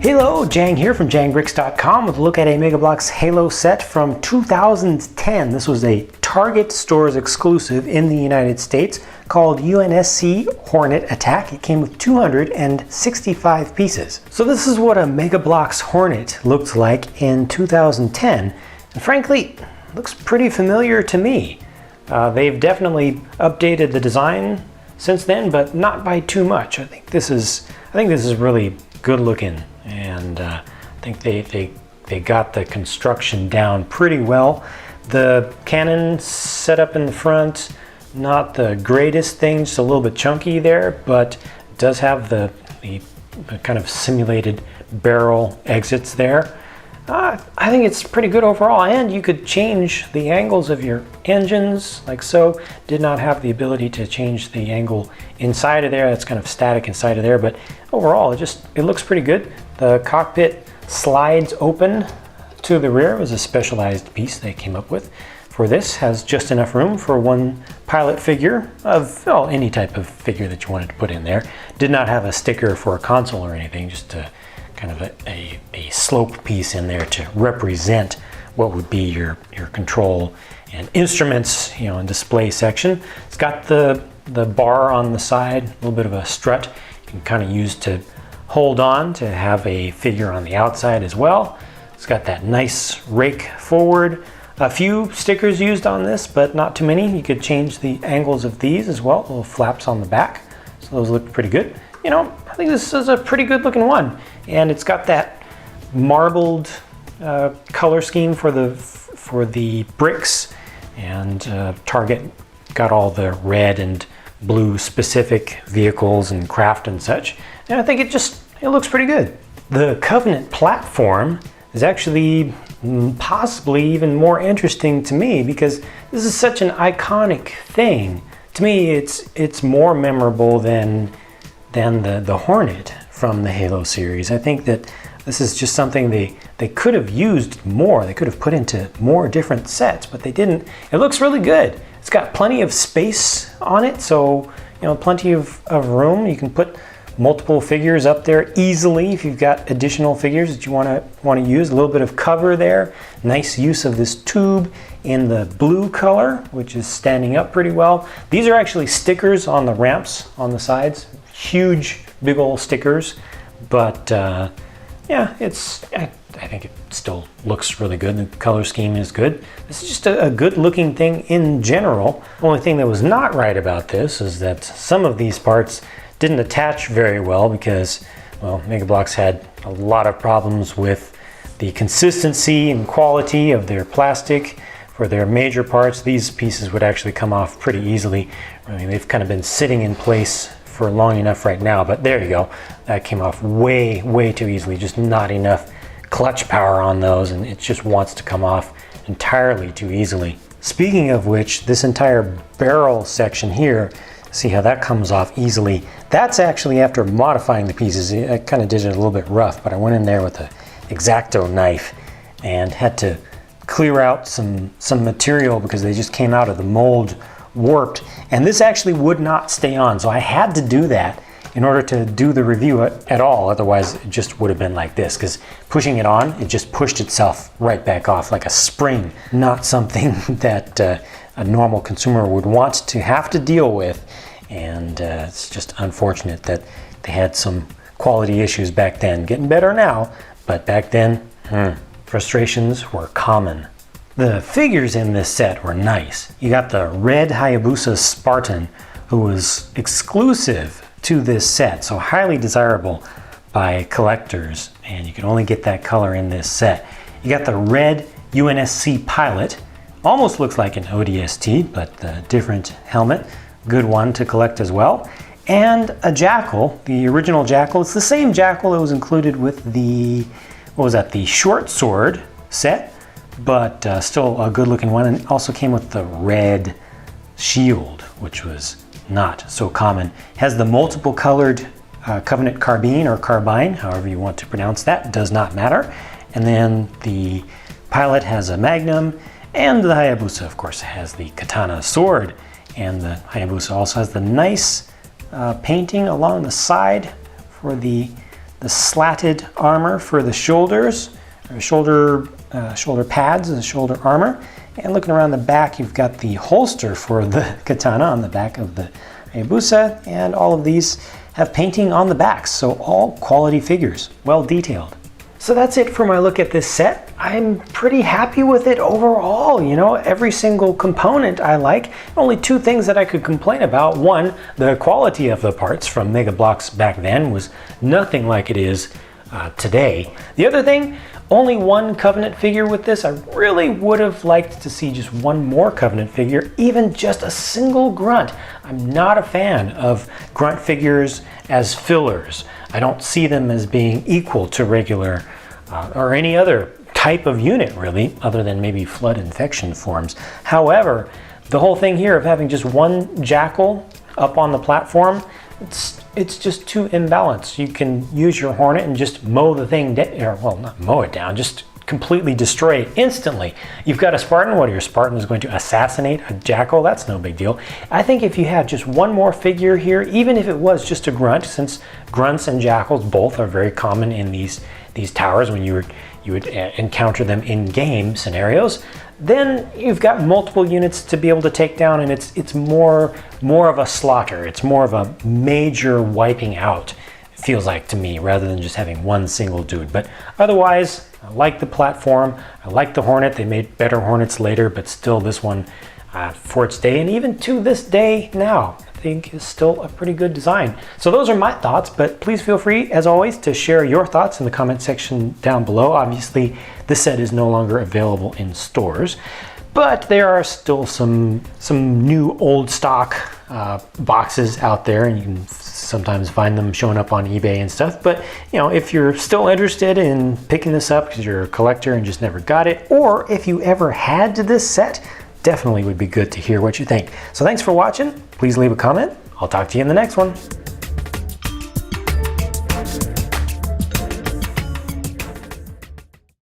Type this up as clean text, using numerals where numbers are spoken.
Hello, Jang here from jangbricks.com with a look at a Mega Bloks Halo set from 2010. This was a Target Stores exclusive in the United States called UNSC Hornet Attack. It came with 265 pieces. So this is what a Mega Bloks Hornet looked like in 2010. And frankly, it looks pretty familiar to me. They've definitely updated the design since then, but not by too much. I think this is really good looking, and I think they got the construction down pretty well. The cannon set up in the front, not the greatest thing, just a little bit chunky there, but it does have the kind of simulated barrel exits there. I think it's pretty good overall, and you could change the angles of your engines like so. Did not have the ability to change the angle inside of there. That's kind of static inside of there, but overall it looks pretty good. The cockpit slides open to the rear. It was a specialized piece they came up with for this. Has just enough room for one pilot figure of any type of figure that you wanted to put in there. Did not have a sticker for a console or anything, just a kind of a slope piece in there to represent what would be your control and instruments, and display section. It's got the bar on the side, a little bit of a strut you can kind of use to hold on to have a figure on the outside as well. It's got that nice rake forward. A few stickers used on this, but not too many. You could change the angles of these as well, little flaps on the back. So those look pretty good. I think this is a pretty good looking one. And it's got that marbled color scheme for the bricks, and Target got all the red and blue specific vehicles and craft and such. And I think it looks pretty good. The Covenant platform is actually possibly even more interesting to me because this is such an iconic thing. To me, it's more memorable than the Hornet from the Halo series. I think that this is just something they could have used more. They could have put into more different sets, but they didn't. It looks really good. It's got plenty of space on it, so plenty of room. You can put multiple figures up there easily if you've got additional figures that you want to use. A little bit of cover there. Nice use of this tube in the blue color, which is standing up pretty well. These are actually stickers on the ramps on the sides. Huge, big old stickers, but yeah, I think it still looks really good. The color scheme is good. This is just a good looking thing in general. The only thing that was not right about this is that some of these parts didn't attach very well because, Mega Bloks had a lot of problems with the consistency and quality of their plastic. For their major parts, these pieces would actually come off pretty easily. They've kind of been sitting in place for long enough right now, but there you go. That came off way too easily. Just not enough clutch power on those, and it just wants to come off entirely too easily. Speaking of which, this entire barrel section here, see how that comes off easily. That's actually after modifying the pieces. I kind of did it a little bit rough, but I went in there with an X-Acto knife and had to clear out some material because they just came out of the mold warped, and this actually would not stay on, so I had to do that in order to do the review at all. Otherwise it just would have been like this, because pushing it on, it just pushed itself right back off like a spring. Not something that a normal consumer would want to have to deal with, and it's just unfortunate that they had some quality issues back then. Getting better now, but back then frustrations were common. The figures in this set were nice. You got the red Hayabusa Spartan, who was exclusive to this set, so highly desirable by collectors, and you can only get that color in this set. You got the red UNSC Pilot, almost looks like an ODST, but a different helmet. Good one to collect as well. And a Jackal, the original Jackal. It's the same Jackal that was included with the, the Short Sword set, but still a good looking one, and also came with the red shield, which was not so common. Has the multiple colored Covenant carbine or carbine, however you want to pronounce that, does not matter. And then the pilot has a magnum, and the Hayabusa, of course, has the katana sword. And the Hayabusa also has the nice painting along the side for the the slatted armor for the shoulders, or shoulder pads and shoulder armor. And looking around the back, you've got the holster for the katana on the back of the Hayabusa, and all of these have painting on the backs, so all quality figures, well detailed. So that's it for my look at this set. I'm pretty happy with it overall. You know, every single component I like. Only two things that I could complain about. One, the quality of the parts from Mega Bloks back then was nothing like it is today. The other thing, only one Covenant figure with this. I really would have liked to see just one more Covenant figure, even just a single Grunt. I'm not a fan of Grunt figures as fillers. I don't see them as being equal to regular or any other type of unit really, other than maybe flood infection forms. However, the whole thing here of having just one Jackal up on the platform, it's just too imbalanced. You can use your Hornet and just mow the thing down, or well, not mow it down, just completely destroy it instantly. You've got a Spartan. What, your Spartan is going to assassinate a Jackal? That's no big deal. I think if you had just one more figure here, even if it was just a Grunt, since Grunts and Jackals both are very common in these towers when you would encounter them in game scenarios, then you've got multiple units to be able to take down, and it's more of a slaughter. It's more of a major wiping out, it feels like to me, rather than just having one single dude. But otherwise, I like the platform. I like the Hornet. They made better Hornets later, but still this one, for its day, and even to this day now, I think is still a pretty good design. So those are my thoughts, but please feel free, as always, to share your thoughts in the comment section down below. Obviously, this set is no longer available in stores, but there are still some new old stock boxes out there, and you can sometimes find them showing up on eBay and stuff. But you know, if you're still interested in picking this up because you're a collector and just never got it, or if you ever had this set, definitely would be good to hear what you think. So thanks for watching. Please leave a comment. I'll talk to you in the next one.